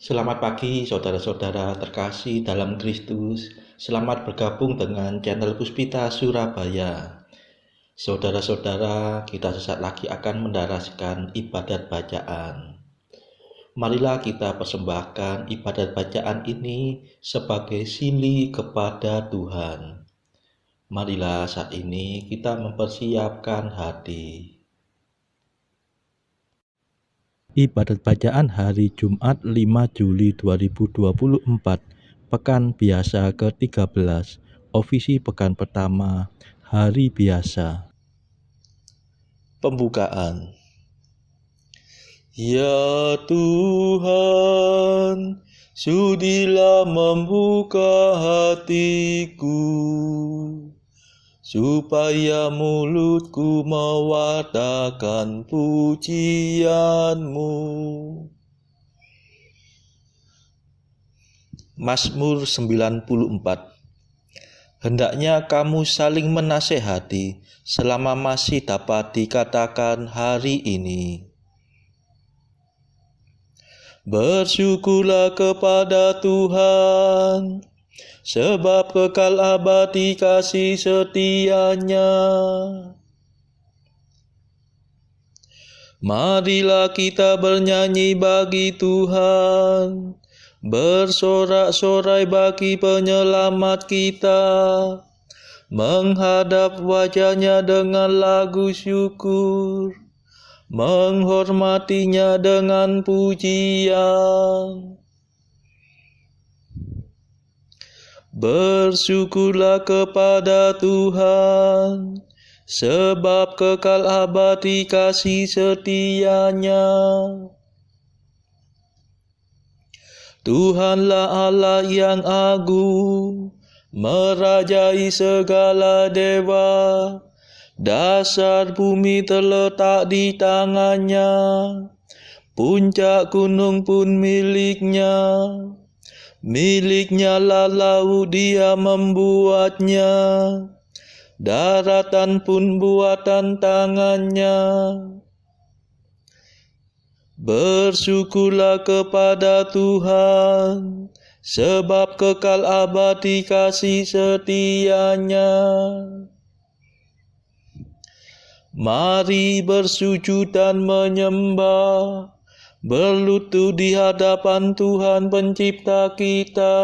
Selamat pagi saudara-saudara terkasih dalam Kristus. Selamat bergabung dengan channel Puspita Surabaya. Saudara-saudara, kita sesaat lagi akan mendaraskan ibadat bacaan. Marilah kita persembahkan ibadat bacaan ini sebagai sili kepada Tuhan. Marilah saat ini kita mempersiapkan hati. Ibadat bacaan hari Jumat 5 Juli 2024, Pekan Biasa ke-13, Ofisi Pekan Pertama, Hari Biasa. Pembukaan. Ya Tuhan, sudilah membuka hatiku, supaya mulutku mewartakan pujian-Mu. Mazmur 94. Hendaknya kamu saling menasehati selama masih dapat dikatakan hari ini. Bersyukurlah kepada Tuhan, sebab kekal abadi kasih setia-Nya. Marilah kita bernyanyi bagi Tuhan, bersorak-sorai bagi penyelamat kita, menghadap wajah-Nya dengan lagu syukur, menghormati-Nya dengan pujian. Bersyukurlah kepada Tuhan, sebab kekal abadi kasih setia-Nya. Tuhanlah Allah yang agung, merajai segala dewa. Dasar bumi terletak di tangan-Nya, puncak gunung pun milik-Nya. Milik-Nya lah laut, Dia membuatnya, daratan pun buatan tangan-Nya. Bersyukurlah kepada Tuhan, sebab kekal abadi kasih setia-Nya. Mari bersujud dan menyembah, berlutut di hadapan Tuhan pencipta kita.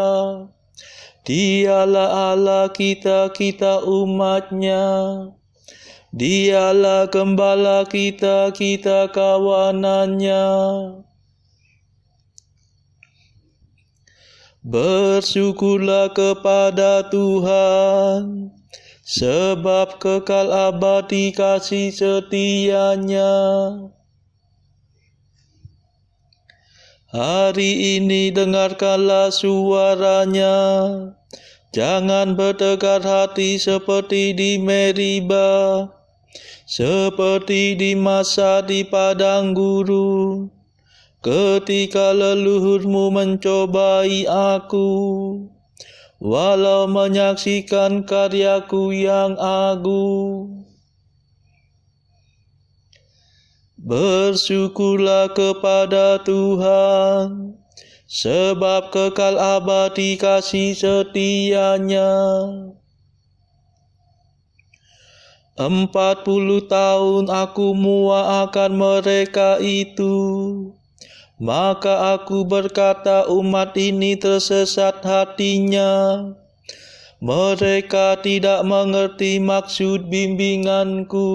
Dialah Allah kita, kita umat-Nya. Dialah gembala kita, kita kawanan-Nya. Bersyukurlah kepada Tuhan, sebab kekal abadi kasih setia-Nya. Hari ini dengarkanlah suara-Nya, jangan bertegar hati seperti di Meriba, seperti di masa di padang gurun, ketika leluhurmu mencobai aku, walau menyaksikan karyaku yang agung. Bersyukurlah kepada Tuhan, sebab kekal abadi kasih setia-Nya. 40 tahun aku muak akan mereka itu, maka aku berkata umat ini tersesat hatinya. Mereka tidak mengerti maksud bimbinganku.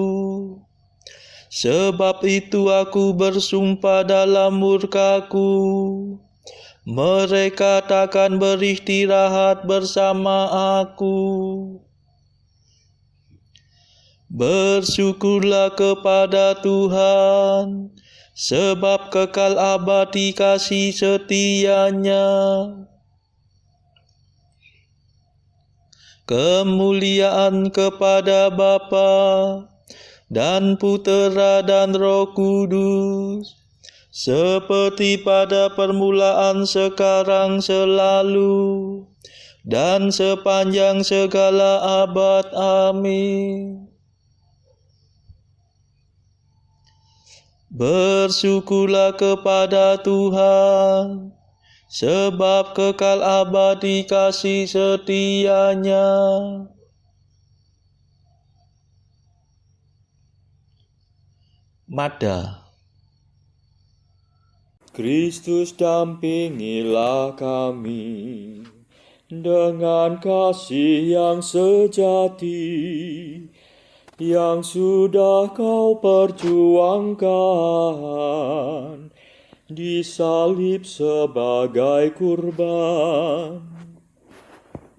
Sebab itu aku bersumpah dalam murkaku, mereka takkan beristirahat bersama aku. Bersyukurlah kepada Tuhan, sebab kekal abadi kasih setia-Nya. Kemuliaan kepada Bapa dan Putera dan Roh Kudus, seperti pada permulaan, sekarang, selalu, dan sepanjang segala abad. Amin. Bersyukurlah kepada Tuhan, sebab kekal abadi kasih setianya. Mada. Kristus dampingilah kami dengan kasih yang sejati, yang sudah kau perjuangkan, disalib sebagai kurban.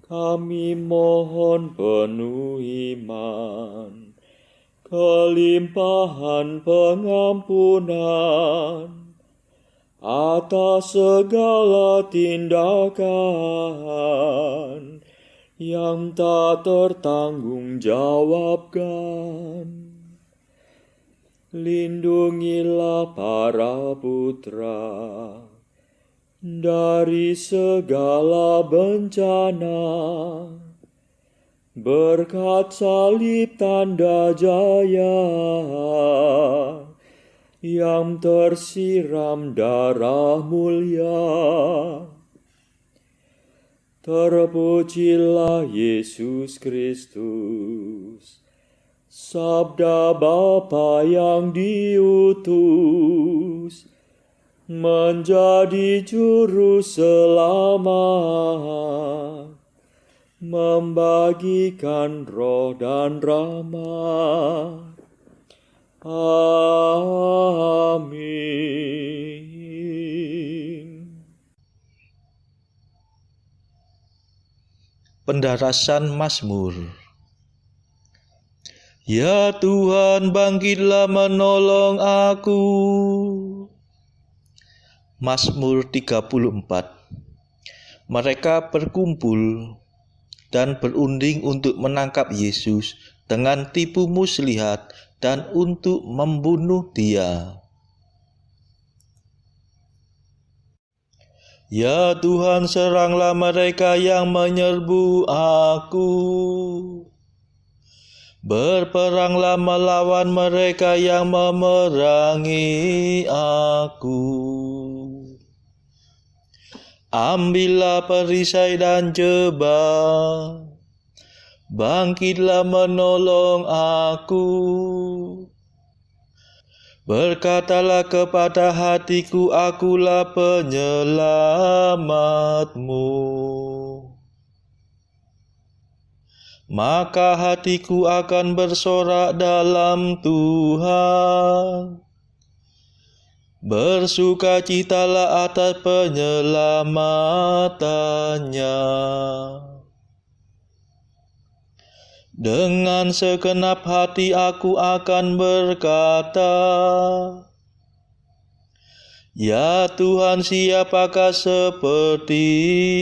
Kami mohon penuh iman, kelimpahan pengampunan atas segala tindakan yang tak tertanggungjawabkan. Lindungilah para putra dari segala bencana, berkat salib tanda jaya yang tersiram darah mulia. Terpujilah Yesus Kristus, Sabda Bapa yang diutus menjadi juru selamat, membagikan roh dan rahmat. Amin. Pendarasan Mazmur. Ya Tuhan, bangkitlah menolong aku. Mazmur 34. Mereka berkumpul dan berunding untuk menangkap Yesus dengan tipu muslihat dan untuk membunuh Dia. Ya Tuhan, seranglah mereka yang menyerbu aku. Berperanglah melawan mereka yang memerangi aku. Ambillah perisai dan jebak, bangkitlah menolong aku. Berkatalah kepada hatiku, akulah penyelamatmu. Maka hatiku akan bersorak dalam Tuhan. Bersukacitalah atas penyelamatannya. Dengan segenap hati aku akan berkata, Ya Tuhan, siapakah seperti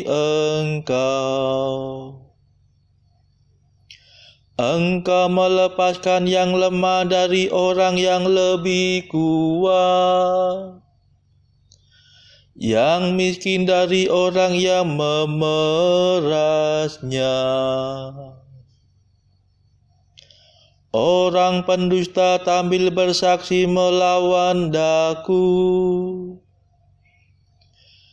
Engkau? Engkau melepaskan yang lemah dari orang yang lebih kuat, yang miskin dari orang yang memerasnya. Orang pendusta tampil bersaksi melawan daku,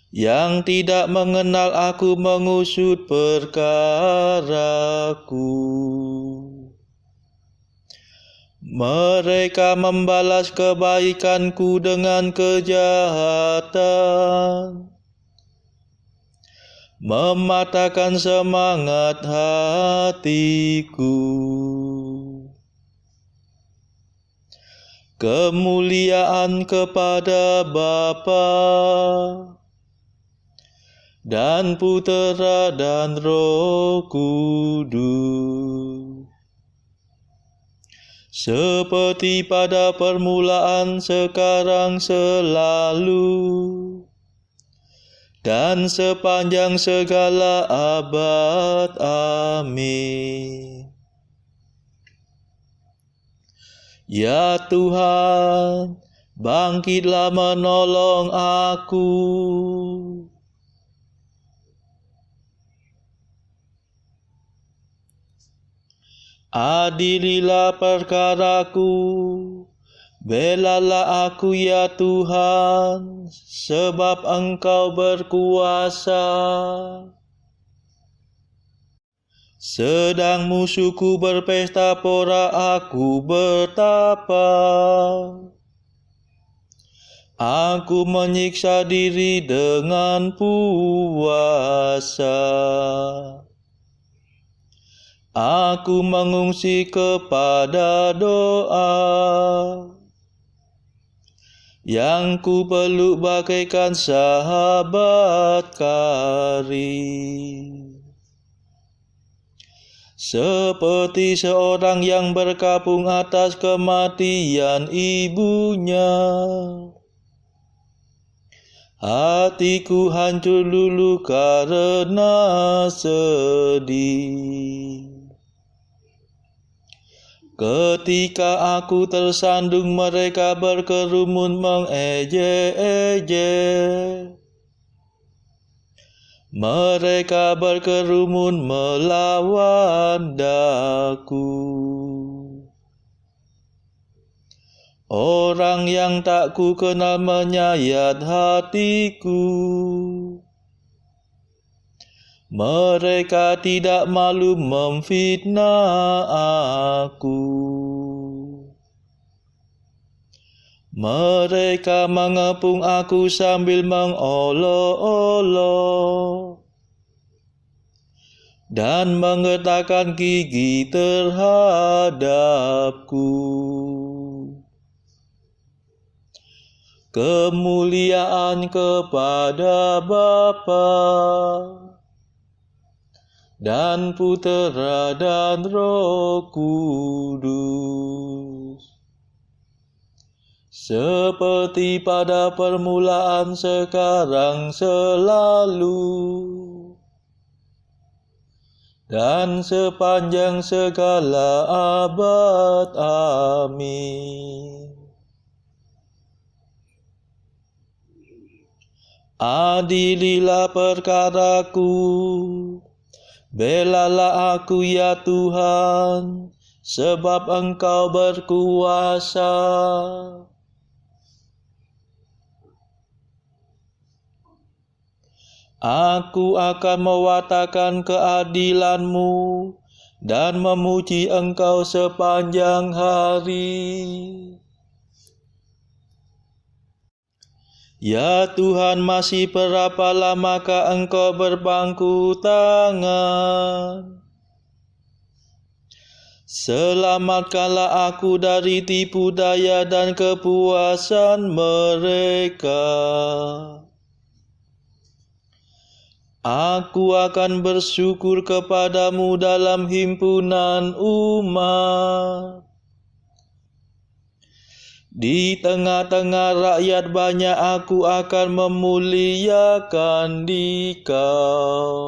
yang tidak mengenal aku mengusut perkaraku. Mereka membalas kebaikanku dengan kejahatan, mematahkan semangat hatiku. Kemuliaan kepada Bapa dan Putera dan Roh Kudus, seperti pada permulaan, sekarang, selalu, dan sepanjang segala abad. Amin. Ya Tuhan, bangkitlah menolong aku. Adililah perkaraku Belalah aku ya Tuhan, sebab Engkau berkuasa. Sedang musuhku berpesta pora aku bertapa. Aku menyiksa diri dengan puasa. Aku mengungsi kepada doa, yang ku peluk bagaikan sahabat karib. Seperti seorang yang berkabung atas kematian ibunya, hatiku hancur lulu karena sedih. Ketika aku tersandung, mereka berkerumun mengejek-ejek. Mereka berkerumun melawan daku. Orang yang tak ku kenal menyayat hatiku. Mereka tidak malu memfitnah aku. Mereka mengepung aku sambil mengolok-olok dan mengertakkan gigi terhadapku. Kemuliaan kepada Bapa dan Putera dan Roh Kudus, seperti pada permulaan, sekarang, selalu, dan sepanjang segala abad. Amin. Adililah perkaraku, belalah aku ya Tuhan, sebab Engkau berkuasa. Aku akan mewartakan keadilan-Mu dan memuji Engkau sepanjang hari. Ya Tuhan, masih berapa lamakah Engkau berpangku tangan? Selamatkanlah aku dari tipu daya dan kepuasan mereka. Aku akan bersyukur kepadamu dalam himpunan umat. Di tengah-tengah rakyat banyak aku akan memuliakan Dikau.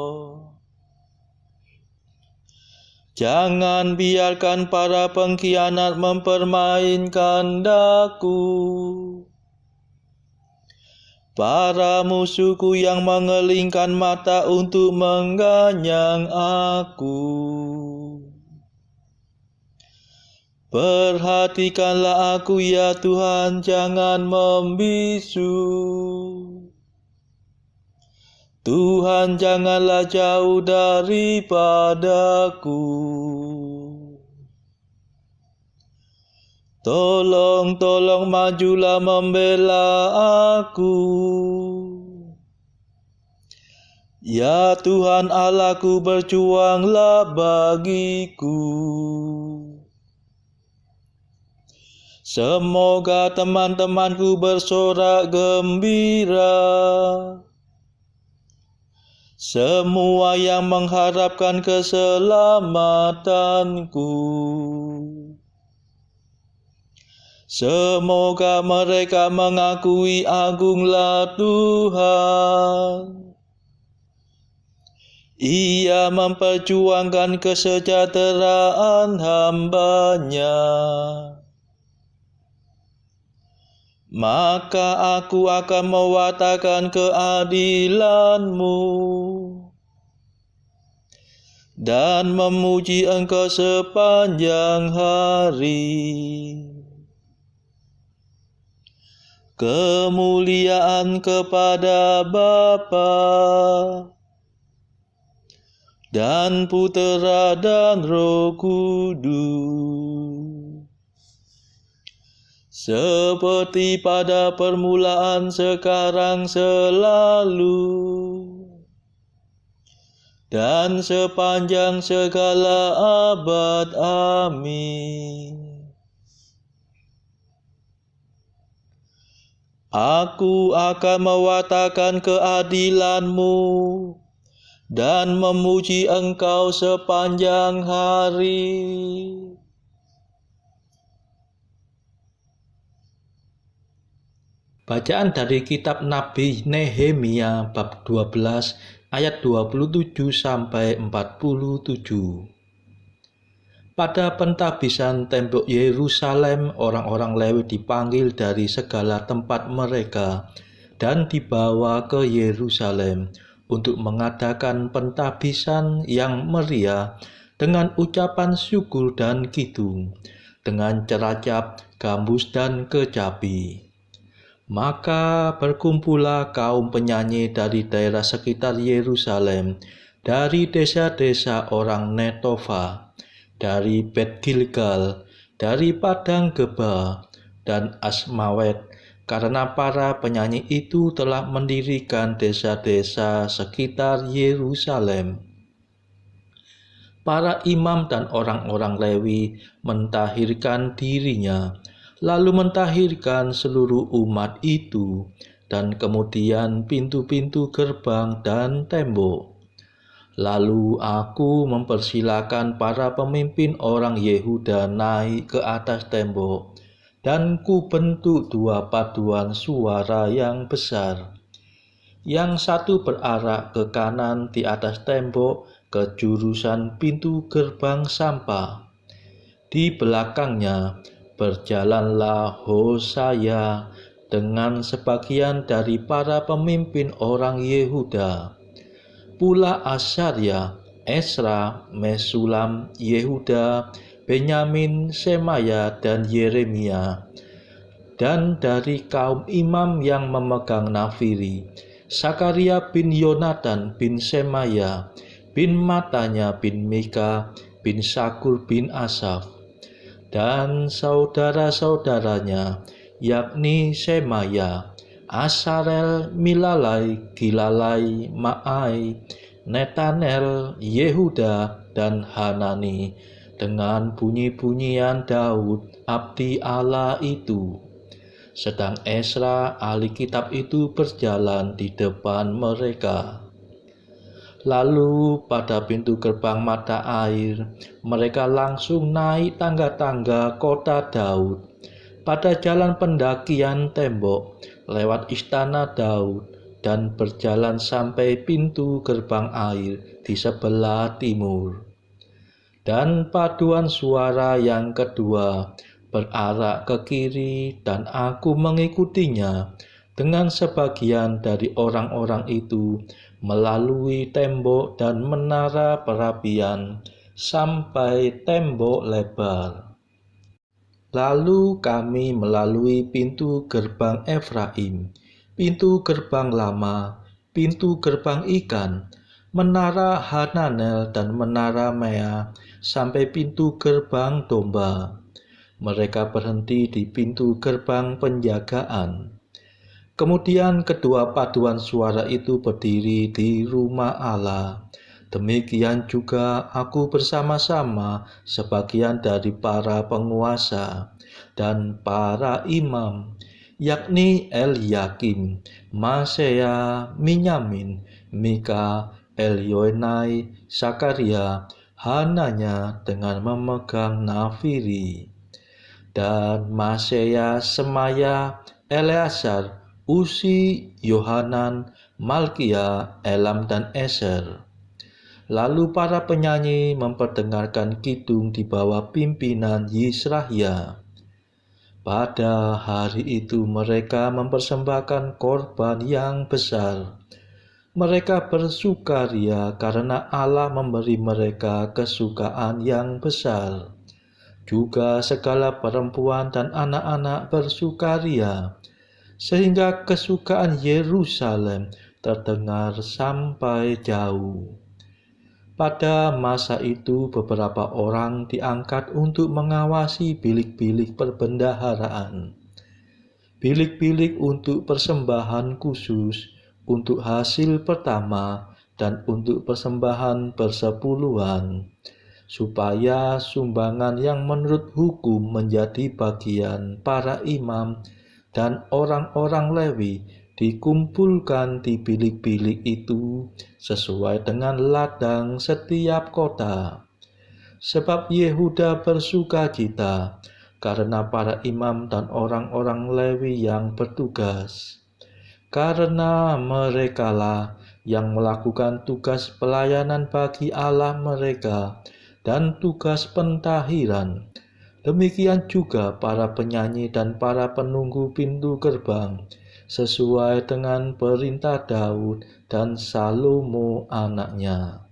Jangan biarkan para pengkhianat mempermainkan daku. Para musuhku yang mengelingkan mata untuk mengganyang aku. Perhatikanlah aku ya Tuhan, jangan membisu. Tuhan, janganlah jauh daripadaku. Tolong majulah membela aku. Ya Tuhan Allahku, berjuanglah bagiku. Semoga teman-temanku bersorak gembira. Semua yang mengharapkan keselamatanku. Semoga mereka mengakui agunglah Tuhan. Ia memperjuangkan kesejahteraan hamba-Nya. Maka aku akan mewartakan keadilan-Mu dan memuji Engkau sepanjang hari. Kemuliaan kepada Bapa dan Putera dan Roh Kudus, seperti pada permulaan, sekarang, selalu, dan sepanjang segala abad. Amin. Aku akan mewartakan keadilan-Mu dan memuji Engkau sepanjang hari. Bacaan dari kitab Nabi Nehemia bab 12 ayat 27 sampai 47. Pada pentabisan tembok Yerusalem, orang-orang Lewi dipanggil dari segala tempat mereka dan dibawa ke Yerusalem untuk mengadakan pentabisan yang meriah dengan ucapan syukur dan kidung, dengan ceracap, gambus, dan kecapi. Maka berkumpullah kaum penyanyi dari daerah sekitar Yerusalem, dari desa-desa orang Netofa, dari Bet Gilgal, dari Padang Geba, dan Asmawet, karena para penyanyi itu telah mendirikan desa-desa sekitar Yerusalem. Para imam dan orang-orang Lewi mentahirkan dirinya, lalu mentahirkan seluruh umat itu, dan kemudian pintu-pintu gerbang dan tembok. Lalu aku mempersilakan para pemimpin orang Yehuda naik ke atas tembok, dan ku bentuk dua paduan suara yang besar. Yang satu berarak ke kanan di atas tembok ke jurusan pintu gerbang sampah. Di belakangnya berjalanlah Hosaya dengan sebagian dari para pemimpin orang Yehuda. Pula Asarya, Esra, Mesulam, Yehuda, Benyamin, Semaya, dan Yeremia. Dan dari kaum imam yang memegang nafiri, Sakaria bin Yonatan bin Semaya, bin Matanya bin Mika, bin Sakur bin Asaf, dan saudara-saudaranya, yakni Semaya, Asarel, Milalai, Gilalai, Ma'ai, Netanel, Yehuda, dan Hanani, dengan bunyi-bunyian Daud, abdi Allah itu. Sedang Esra, ahli kitab itu berjalan di depan mereka. Lalu pada pintu gerbang mata air, mereka langsung naik tangga-tangga kota Daud, pada jalan pendakian tembok, lewat istana Daud, dan berjalan sampai pintu gerbang air di sebelah timur. Dan paduan suara yang kedua berarak ke kiri, dan aku mengikutinya dengan sebagian dari orang-orang itu melalui tembok dan menara perapian sampai tembok lebar. Lalu kami melalui pintu gerbang Efraim, pintu gerbang lama, pintu gerbang ikan, menara Hananel dan menara Mea, sampai pintu gerbang domba. Mereka berhenti di pintu gerbang penjagaan. Kemudian kedua paduan suara itu berdiri di rumah Allah. Demikian juga aku bersama-sama sebagian dari para penguasa dan para imam, yakni Eliakim, Masea, Minyamin, Mika, Elioenai, Sakaria, Hananya dengan memegang nafiri, dan Masea, Semaya, Eleazar, Usi, Yohanan, Malkia, Elam, dan Eser. Lalu para penyanyi memperdengarkan kidung di bawah pimpinan Yisrahya. Pada hari itu mereka mempersembahkan korban yang besar. Mereka bersukaria karena Allah memberi mereka kesukaan yang besar. Juga segala perempuan dan anak-anak bersukaria. sehingga kesukaan Yerusalem terdengar sampai jauh. Pada masa itu beberapa orang diangkat untuk mengawasi bilik-bilik perbendaharaan. Bilik-bilik untuk persembahan khusus, untuk hasil pertama, dan untuk persembahan persepuluhan, supaya sumbangan yang menurut hukum menjadi bagian para imam dan orang-orang Lewi dikumpulkan di bilik-bilik itu sesuai dengan ladang setiap kota. Sebab Yehuda bersukacita karena para imam dan orang-orang Lewi yang bertugas, karena merekalah yang melakukan tugas pelayanan bagi Allah mereka dan tugas pentahiran. Demikian juga para penyanyi dan para penunggu pintu gerbang, sesuai dengan perintah Daud dan Salomo anaknya.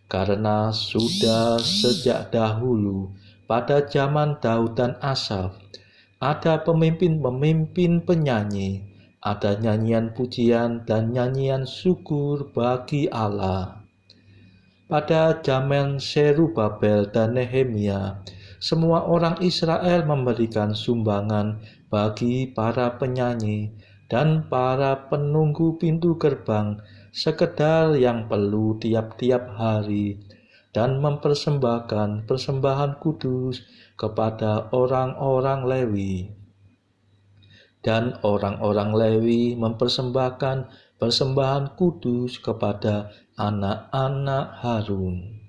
Karena sudah sejak dahulu, pada zaman Daud dan Asaf, ada pemimpin-pemimpin penyanyi, ada nyanyian pujian dan nyanyian syukur bagi Allah. Pada zaman Serubabel dan Nehemia, semua orang Israel memberikan sumbangan bagi para penyanyi dan para penunggu pintu gerbang sekedar yang perlu tiap-tiap hari, dan mempersembahkan persembahan kudus kepada orang-orang Lewi. Dan orang-orang Lewi mempersembahkan persembahan kudus kepada anak-anak Harun.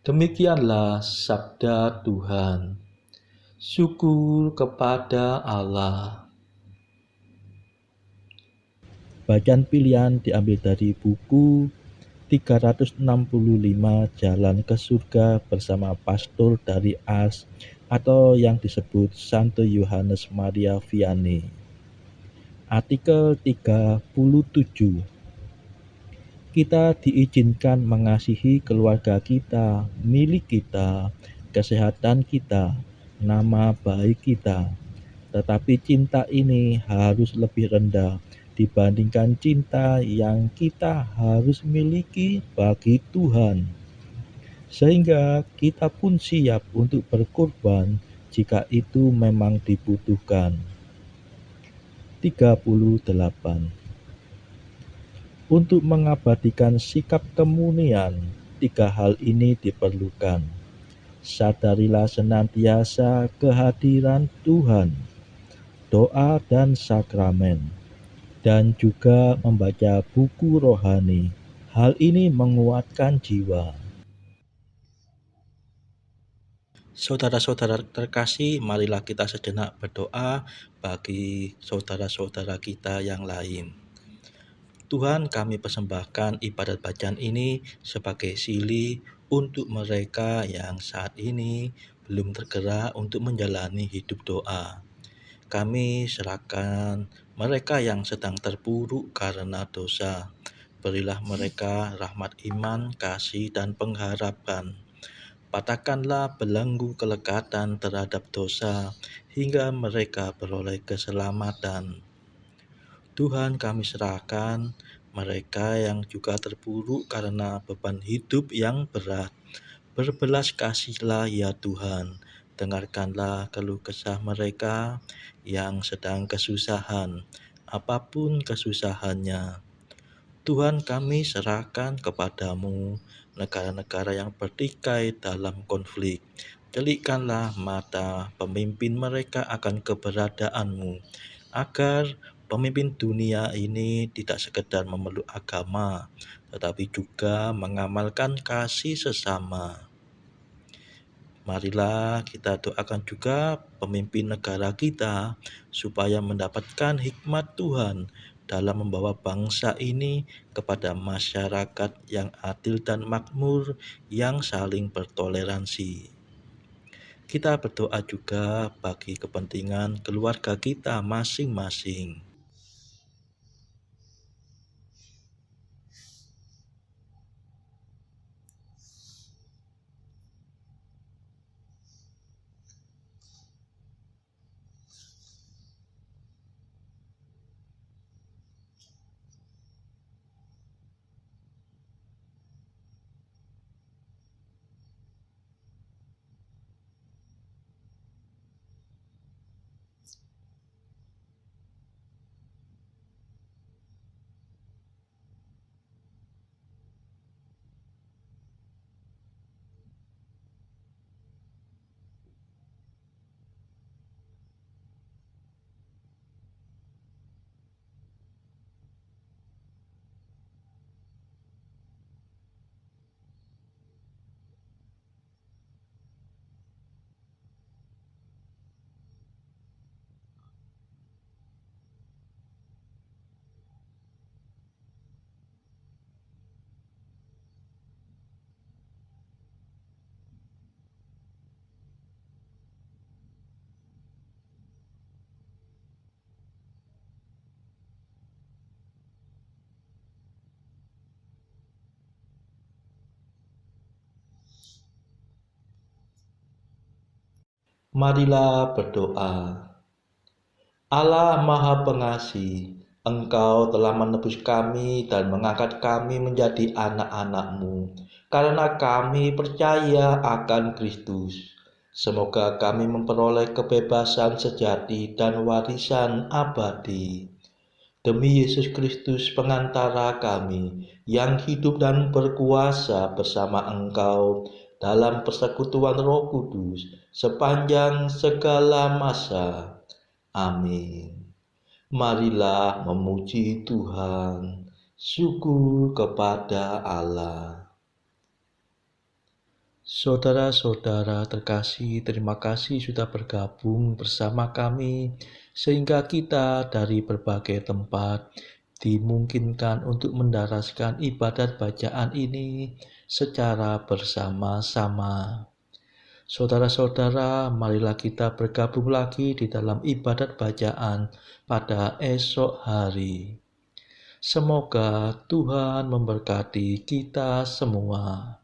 Demikianlah sabda Tuhan. Syukur kepada Allah. Bacaan pilihan diambil dari buku 365 Jalan ke Surga bersama pastor dari Ars atau yang disebut Santo Yohanes Maria Vianney. Artikel 37. Kita diizinkan mengasihi keluarga kita, milik kita, kesehatan kita, nama baik kita. Tetapi cinta ini harus lebih rendah dibandingkan cinta yang kita harus miliki bagi Tuhan. Sehingga kita pun siap untuk berkorban jika itu memang dibutuhkan. 38. Untuk mengabadikan sikap kemunian, 3 hal ini diperlukan. Sadarilah senantiasa kehadiran Tuhan, doa dan sakramen, dan juga membaca buku rohani. Hal ini menguatkan jiwa. Saudara-saudara terkasih, marilah kita sejenak berdoa bagi saudara-saudara kita yang lain. Tuhan, kami persembahkan ibadat bacaan ini sebagai sili untuk mereka yang saat ini belum tergerak untuk menjalani hidup doa. Kami serahkan mereka yang sedang terpuruk karena dosa. Berilah mereka rahmat iman, kasih, dan pengharapan. Patahkanlah belenggu kelekatan terhadap dosa hingga mereka beroleh keselamatan. Tuhan, kami serahkan mereka yang juga terpuruk karena beban hidup yang berat. Berbelas kasihlah ya Tuhan, dengarkanlah keluh kesah mereka yang sedang kesusahan, apapun kesusahannya. Tuhan, kami serahkan kepadamu negara-negara yang bertikai dalam konflik. Celikkanlah mata pemimpin mereka akan keberadaanmu, agar pemimpin dunia ini tidak sekedar memeluk agama, tetapi juga mengamalkan kasih sesama. Marilah kita doakan juga pemimpin negara kita supaya mendapatkan hikmat Tuhan dalam membawa bangsa ini kepada masyarakat yang adil dan makmur yang saling bertoleransi. Kita berdoa juga bagi kepentingan keluarga kita masing-masing. Marilah berdoa. Allah Maha Pengasih, Engkau telah menebus kami dan mengangkat kami menjadi anak-anak-Mu, karena kami percaya akan Kristus. Semoga kami memperoleh kebebasan sejati dan warisan abadi. Demi Yesus Kristus pengantara kami, yang hidup dan berkuasa bersama Engkau dalam persekutuan Roh Kudus sepanjang segala masa. Amin. Marilah memuji Tuhan. Syukur kepada Allah. Saudara-saudara terkasih, terima kasih sudah bergabung bersama kami, sehingga kita dari berbagai tempat dimungkinkan untuk mendaraskan ibadat bacaan ini secara bersama-sama. Saudara-saudara, marilah kita bergabung lagi di dalam ibadat bacaan pada esok hari. Semoga Tuhan memberkati kita semua.